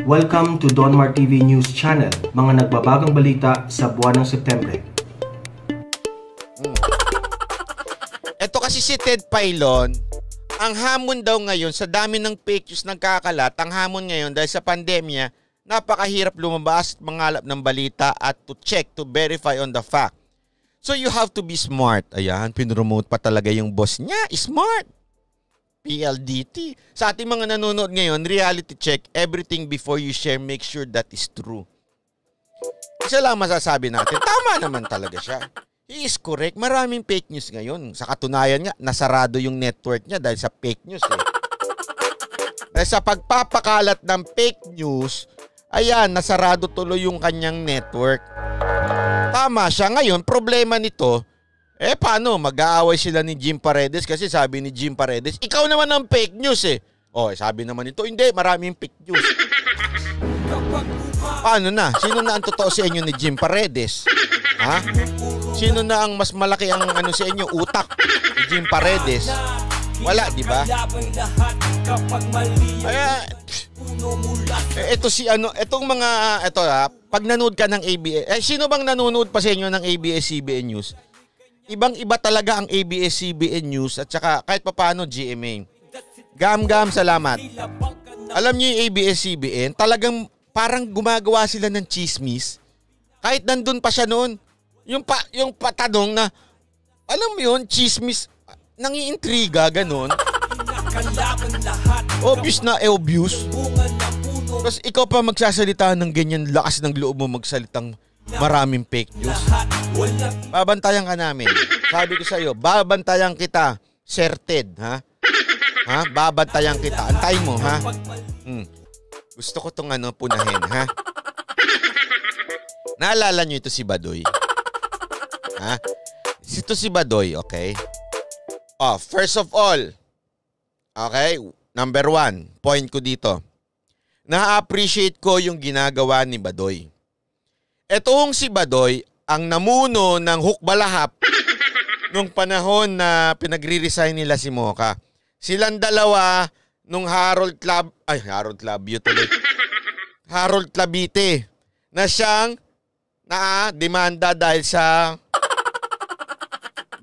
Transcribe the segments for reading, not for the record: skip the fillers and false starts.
Welcome to Donmar TV News Channel, mga nagbabagang balita sa buwan ng Setyembre. Ito kasi si Ted Filon, ang hamon daw ngayon sa dami ng fake news nagkakalat, ang hamon ngayon dahil sa pandemya, napakahirap lumabas at mangalap ng balita at to check, to verify on the fact. So you have to be smart. Ayan, pinromote pa talaga yung boss niya, smart. PLDT. Sa ating mga nanonood ngayon, reality check, everything before you share, make sure that is true. Isa lang masasabi natin, tama naman talaga siya. He is correct. Maraming fake news ngayon. Sa katunayan nga, nasarado yung network niya dahil sa fake news. Dahil sa pagpapakalat ng fake news, ayan, nasarado tuloy yung kanyang network. Tama siya. Ngayon, problema nito, paano? Mag-aaway sila ni Jim Paredes kasi sabi ni Jim Paredes, ikaw naman ang fake news sabi naman ito, hindi, maraming fake news. Paano na? Sino na ang totoo sa inyo ni Jim Paredes? Ha? Sino na ang mas malaki ang sa inyo, utak ni Jim Paredes? Wala, di ba? Pag nanood ka ng ABS, sino bang nanonood pa sa inyo ng ABS-CBN News? Ibang-iba talaga ang ABS-CBN News at saka kahit papaano GMA. Gam-gam, salamat. Alam niyo yung ABS-CBN, talagang parang gumagawa sila ng chismis. Kahit nandun pa siya noon. Yung patanong na, alam mo yun, chismis, nangiintriga, ganun. Obvious na obvious. Tapos ikaw pa magsasalita ng ganyan, lakas ng loob mo magsalitang maraming fake news. Babantayan ka namin. Sabi ko sa'yo, babantayan kita. Certed, ha? Ha? Babantayan kita. Antay mo, ha? Gusto ko itong punahin, ha? Naalala nyo ito si Badoy? Ha? Ito si Badoy, okay? First of all, okay? Number 1, point ko dito. Na-appreciate ko yung ginagawa ni Badoy. Etong si Badoy, ang namuno ng hukbalahap nung panahon na pinagre-resign nila si Mocha. Silang dalawa nung Harold Clavite na siyang demanda dahil sa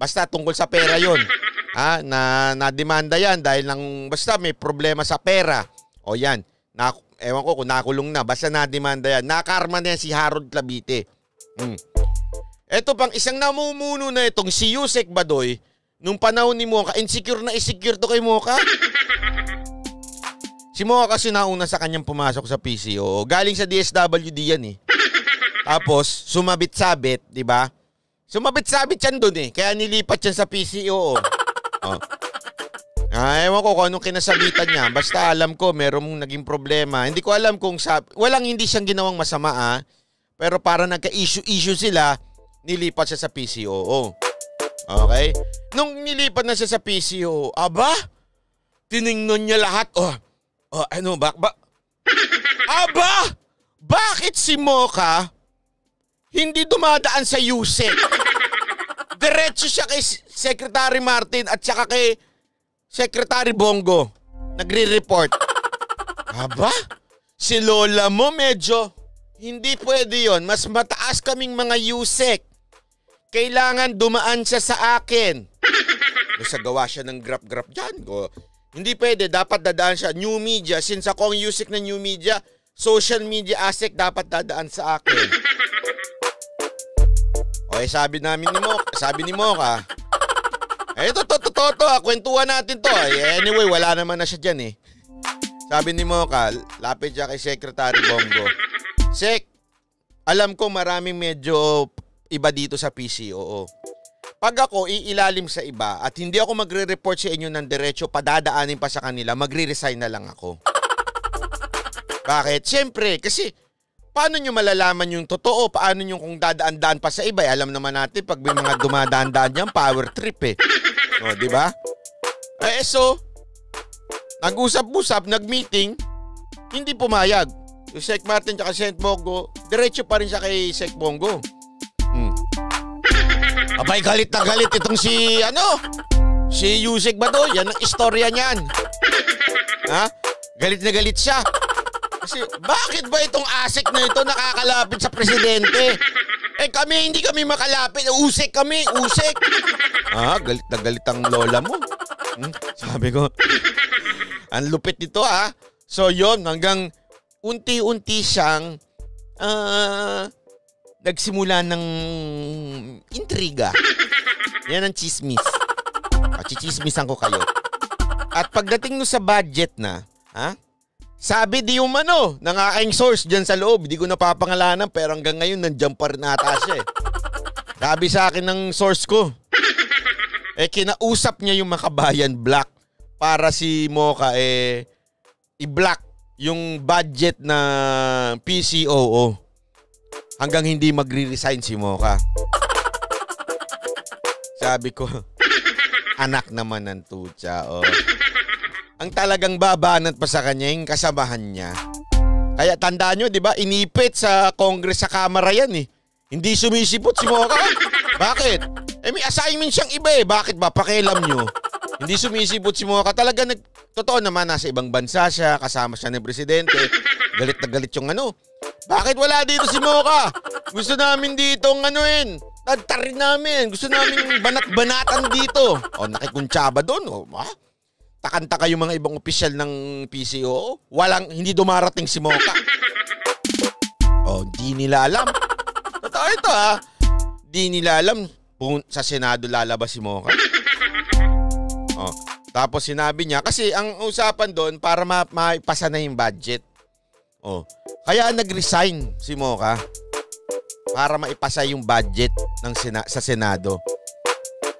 basta tungkol sa pera yun. Na demanda yan dahil basta may problema sa pera. O yan, ewan ko kung nakulong na, basta na-demanda yan. Nakarma na yan si Harold Clavite. Ito pang isang namumuno na itong si Yusek Badoy, nung panahon ni Mocha, insecure to kay Mocha. Si Mocha kasi nauna sa kanyang pumasok sa PCO. Galing sa DSWD yan Tapos, sumabit-sabit, di ba? Sumabit-sabit yan doon kaya nilipat yan sa PCO. Ewan ko kung anong kinasabitan niya. Basta alam ko, merong naging problema. Hindi ko alam kung walang hindi siyang ginawang masama pero para nagka-issue sila, nilipat siya sa PCO. Okay? Nung nilipat na siya sa PCO, tiningnan niya lahat. Bakit si Mocha hindi dumadaan sa Yusek? Diretso siya kay Secretary Martin at saka kay Secretary Bongo. Nagre-report. Si Lola mo medyo hindi pwede yon. Mas mataas kaming mga Yusek. Kailangan dumaan siya sa akin. Sa gawa siya ng grab dyan. Hindi pwede. Dapat dadaan siya. New media. Since ako ang Yusek na new media, social media asset dapat dadaan sa akin. Sabi ni Mocha. Ito, kwentuhan natin to. Anyway, wala naman na siya dyan Sabi ni Mocha, lapit siya kay Secretary Bongo. Sek, alam ko maraming medyo iba dito sa PCO. Pag ako iilalim sa iba at hindi ako magre-report sa inyo ng diretso, padadaanin pa sa kanila, magre-resign na lang ako. Bakit? Siyempre, kasi paano nyo malalaman yung totoo? Paano nyo kung dadaan-daan pa sa iba? Alam naman natin pag may mga dumadaan-daan yan, power trip di ba? So, nag-usap-usap, nag-meeting, hindi pumayag. Yung Sec Martin at Sec Bongo, diretso pa rin siya kay Sec Bongo. Galit na galit itong si Yusek Badoy. Yan ang istorya niyan. Galit na galit siya. Kasi bakit ba itong ASEC na ito nakakalapit sa presidente? Kami, hindi kami makalapit. Usek kami, usek. Galit na galit ang lola mo. Sabi ko, ang lupit nito So yon, hanggang unti-unti siyang nagsimula ng intriga. Yan ang chismis. Chichismisan ko kayo. At pagdating no sa budget na, sabi di umano ng aking source dyan sa loob, di ko napapangalanan pero hanggang ngayon nandiyan pa rin ata siya. Sabi sa akin ng source ko, kinausap niya yung Makabayan Black para si Mocha i-block yung budget na PCOO hanggang hindi magre-resign si Mocha. Sabi ko, anak naman ng tutsa. Ang talagang babanat pa sa kanya yung kasamahan niya. Kaya tandaan nyo, di ba? Inipit sa Congress sa Kamara yan eh. Hindi sumisipot si Mocha. Bakit? May assignment siyang iba eh. Bakit ba? Pakialam nyo. Hindi sumisipot si Mocha. Talaga totoo naman, nasa ibang bansa siya. Kasama siya ng presidente. Galit na galit yung Bakit wala dito si Mocha? Gusto namin dito tadtarin namin. Gusto namin banat-banatan dito. Nakikuntsaba doon. Takanta yung mga ibang opisyal ng PCO. Hindi dumarating si Mocha. Hindi nila alam. Totoo ito Hindi nila alam sa Senado lalabas si Mocha. Tapos sinabi niya, kasi ang usapan doon para maipasa na yung budget. Kaya nag-resign si Mocha para maipasa yung budget sa Senado.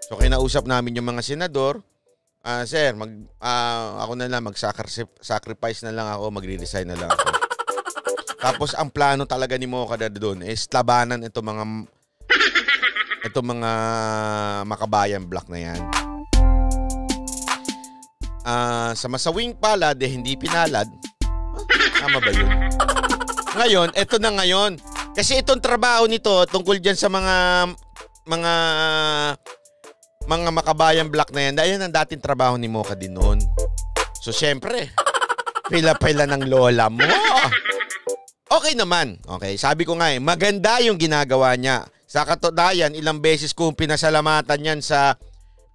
So kinausap namin yung mga senador. Sir, ako na lang mag-sacrifice na lang ako, magre-resign na lang ako. Tapos ang plano talaga ni Mocha doon is labanan itong mga Makabayan Black na yan. Sa masawing palad hindi pinalad. Tama ba yun? Ngayon, eto na ngayon. Kasi itong trabaho nito tungkol dyan sa mga Makabayan Black na yan, dahil ang dating trabaho ni Mocha din noon. So, syempre, pila-pila ng lola mo. Okay naman. Okay, sabi ko nga maganda yung ginagawa niya. Sa katunayan, ilang beses kong pinasalamatan yan sa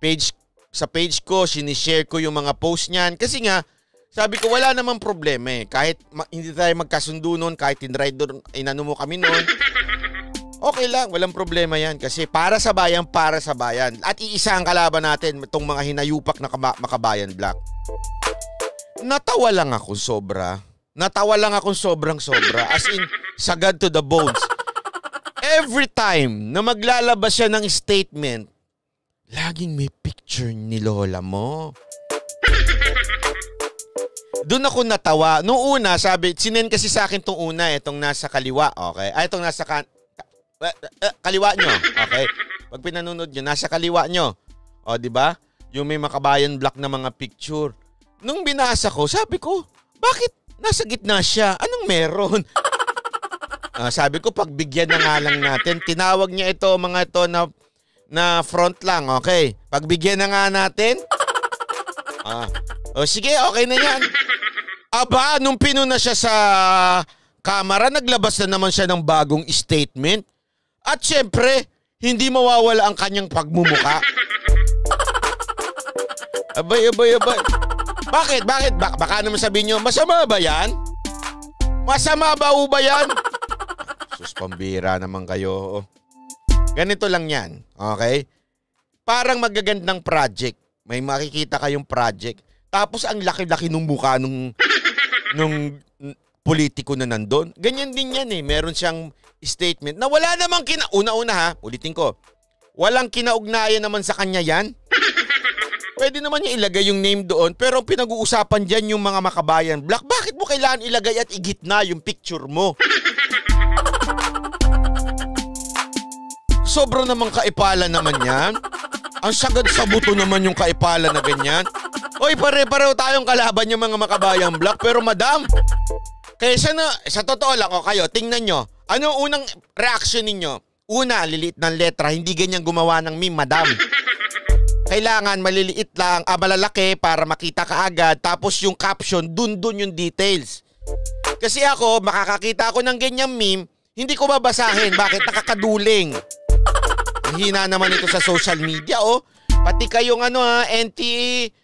page ko, sinishare ko yung mga post niyan. Kasi nga, sabi ko wala namang problema Kahit hindi tayo magkasundo noon, kahit inano mo kami noon. Okay lang, walang problema yan. Kasi para sa bayan. At iisa ang kalaban natin, itong mga hinayupak na Makabayan Black. Natawa lang ako sobra. Sobrang-sobra. As in, sagad to the bones. Every time na maglalabas siya ng statement, laging may picture ni lola mo. Doon ako natawa. Noong una, sinend kasi sa akin itong nasa kaliwa. Okay? Itong nasa kaliwa nyo. Okay? Pag pinanonood nyo, nasa kaliwa nyo. Di ba? Yung may Makabayan Black na mga picture. Nung binasa ko, sabi ko, bakit nasa gitna siya? Anong meron? Sabi ko, pagbigyan na nga lang natin. Tinawag niya mga ito na front lang. Okay? Pagbigyan na nga natin. Sige, okay na yan. Aba, nung pinuna siya sa kamera, naglabas na naman siya ng bagong statement. At syempre, hindi mawawala ang kanyang pagmumuka. Abay. Bakit? Baka naman sabihin nyo, masama ba yan? Masama ba yan? Sus, pambira naman kayo. Ganito lang yan, okay? Parang magagandang project. May makikita kayong project. Tapos ang laki-laki nung mukha nung politiko na nandun. Ganyan din yan Meron siyang statement na wala namang una-una ulitin ko. Walang kinaugnayan naman sa kanya yan. Pwede naman niya ilagay yung name doon, pero pinag-uusapan dyan yung mga Makabayan Black. Bakit mo kailangan ilagay at igitna yung picture mo? Sobra namang kaipalan naman yan. Ang sagad sa buto naman yung kaipalan na ganyan. Oy, pare-pareho tayong kalaban yung mga Makabayan Black, pero madam, kaysa sa totoo lang, kayo, tingnan nyo, ano unang reaction ninyo? Una, liliit ng letra, hindi ganyan gumawa ng meme, madam. Kailangan maliliit lang, malalaki para makita ka agad. Tapos yung caption, dun yung details. Kasi ako, makakakita ako ng ganyang meme, hindi ko babasahin. Bakit? Nakakaduling. Ang hina naman ito sa social media, oh. Pati kayong NTFLCAC.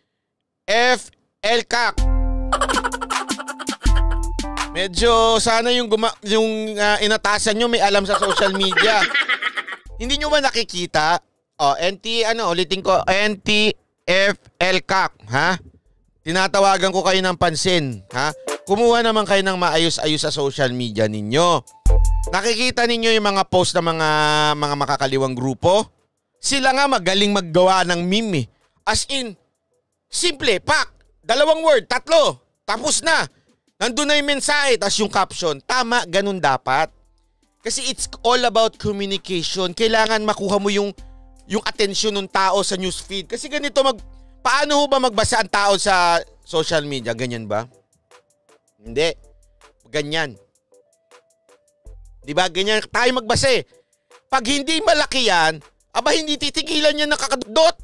Medyo sana yung inatasan nyo may alam sa social media. Hindi nyo ba nakikita? Ulitin ko, NTFLCAC, ha? Tinatawagan ko kayo ng pansin, ha? Kumuha naman kayo ng maayos-ayos sa social media ninyo. Nakikita ninyo yung mga post ng mga makakaliwang grupo? Sila nga magaling maggawa ng meme, eh. As in, simple, pak, 2 word, 3, tapos na. Nandun na yung mensahe, tas yung caption. Tama, ganun dapat. Kasi it's all about communication. Kailangan makuha mo yung atensyon ng tao sa newsfeed. Kasi ganito, paano ho ba magbasa ang tao sa social media? Ganyan ba? Hindi. Ganyan. Diba? Ganyan tayo magbasa eh. Pag hindi malaki yan, hindi titigilan yan nakakadot.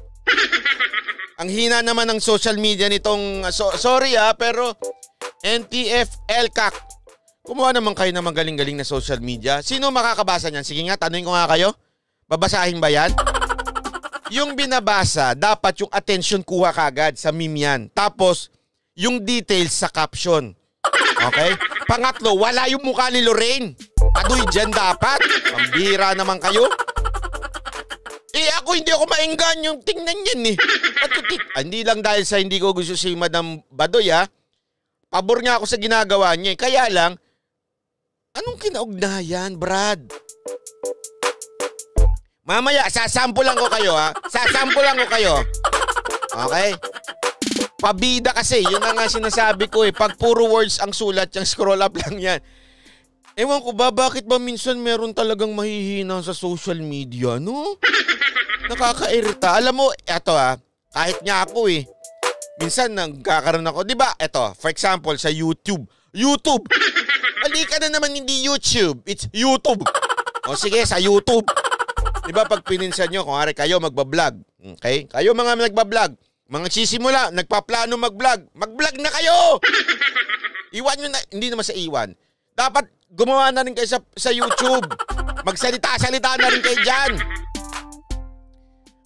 Ang hina naman ng social media nitong, sorry pero NTFLCAC. Kumuha naman kayo ng magaling-galing na social media. Sino makakabasa niyan? Sige nga, tanungin ko nga kayo. Babasahin ba yan? Yung binabasa, dapat yung attention kuha kagad sa meme yan. Tapos, yung details sa caption. Okay? Pangatlo, wala yung mukha ni Lorraine. Adoy dyan dapat. Pambihira naman kayo. Ako hindi ako mainggan yung tingnan yan eh. Hindi lang dahil sa hindi ko gusto si Madam Badoy ha. Pabor nga ako sa ginagawa niya. Kaya lang, anong kinaugnayan, Brad? Mamaya, sasampulan ko kayo ha. Sasampulan ko kayo. Okay? Pabida kasi, yun na nga sinasabi ko eh. Pag puro words ang sulat, yung scroll up lang yan. Ewan ko ba, bakit ba minsan meron talagang mahihina sa social media, no? Nakakairita. Alam mo, eto kahit nga ako eh. Minsan nagkakaroon ako, di ba? Eto, for example, sa YouTube. YouTube! Mali ka na naman, hindi YouTube. It's YouTube. O sige, sa YouTube. Di ba pag pininsan nyo, kung hari kayo magbablog. Okay? Kayo mga nagbablog. Mga sisimula, nagpaplano mag-vlog. Mag-vlog na kayo! Iwan nyo na, hindi naman sa iwan. Dapat gumawa na rin kayo sa YouTube. Magsalita-salita na rin kayo dyan.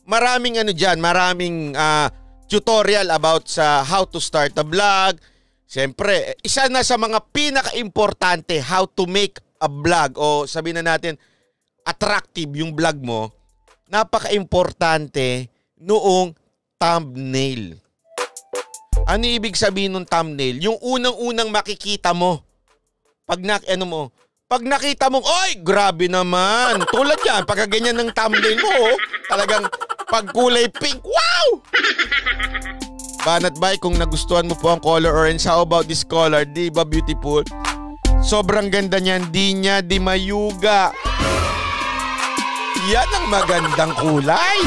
Maraming maraming tutorial about sa how to start a vlog. Siyempre, isa na sa mga pinaka-importante how to make a vlog o sabihin na natin attractive yung vlog mo. Napaka-importante noong thumbnail. Ano ibig sabihin ng thumbnail? Yung unang-unang makikita mo. Pag nakita mo, oy, grabe naman. Tulad yan, pagka ganyan ng thumbnail mo, talagang pag kulay pink, wow! Banat Bay, kung nagustuhan mo po ang color orange, how about this color? Di ba beautiful? Sobrang ganda niyan, di niya di mayuga. Yan ang magandang kulay.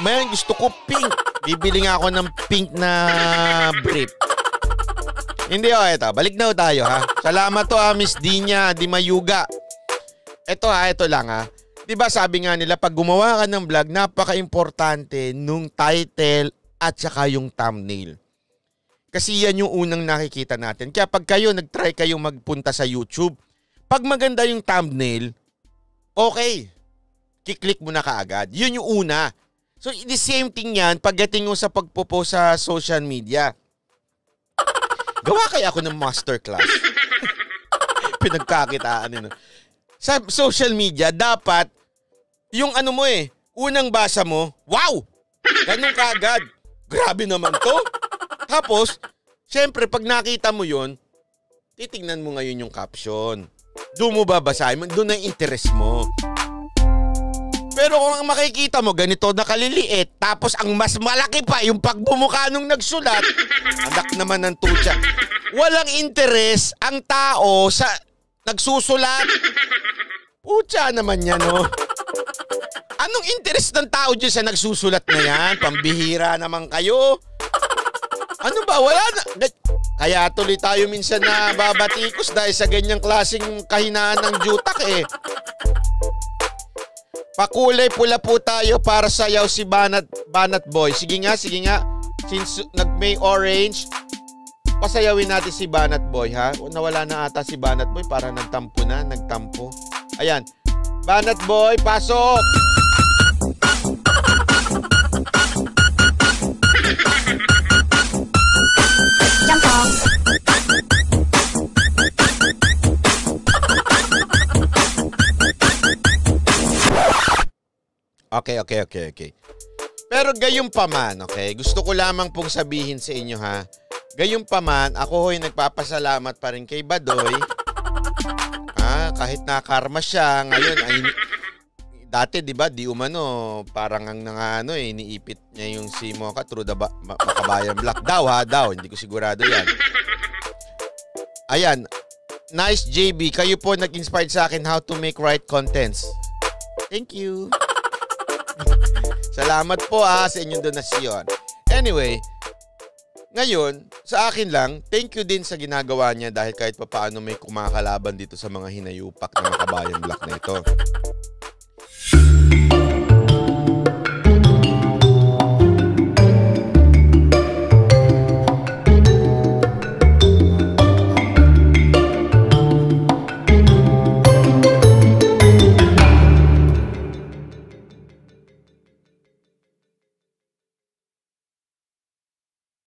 May gusto ko pink. Bibili nga ako ng pink na brief. Hindi ito. Balik na tayo ha. Salamat to Miss Dinya Di Mayuga. Ito lang. Diba sabi nga nila pag gumawa ka ng vlog, napaka-importante nung title at saka yung thumbnail. Kasi yan yung unang nakikita natin. Kaya pag nag-try kayong magpunta sa YouTube, pag maganda yung thumbnail, okay. Kiklik mo na kaagad. Yun yung una. So, the same thing yan pagdating mo sa pagpopost sa social media. Gawa kaya ako ng masterclass. Pinagkakitaan. Sa social media, dapat yung unang basa mo, wow! Ganun kaagad. Grabe naman to. Tapos, syempre, pag nakita mo yon, titignan mo ngayon yung caption. Doon mo babasahin, doon ang interest mo. Pero kung ang makikita mo, ganito nakaliliit, tapos ang mas malaki pa yung pagbumukha nung nagsulat, anak naman ng tutsa. Walang interes ang tao sa nagsusulat. Putya naman yan, no? Anong interes ng tao dyan sa nagsusulat na yan? Pambihira naman kayo. Ano ba? Wala na. Kaya tuloy tayo minsan na babatikos dahil sa ganyang klaseng kahinaan ng jutak eh. Pakulay pula po tayo para sayaw si Banat Boy. Sige nga. Since nag-may orange. pasayawin natin si Banat Boy, ha? Nawala na ata si Banat Boy, para nagtampo. Ayan. Banat Boy, pasok! Okay. Pero gayon pa man, okay? Gusto ko lamang pong sabihin sa inyo, ha? Gayon pa man, ako ho'y nagpapasalamat pa rin kay Badoy. Kahit nakarma siya, ngayon, dati, di ba, di umano, parang iniipit niya yung si Mocha through the Makabayan Black. Daw, hindi ko sigurado yan. Ayan, nice JB, kayo po nag-inspired sa akin how to make right contents. Thank you. Salamat po sa inyong donasyon. Anyway, ngayon, sa akin lang, thank you din sa ginagawa niya dahil kahit papaano may kumakalaban dito sa mga hinayupak ng Makabayan Black na ito.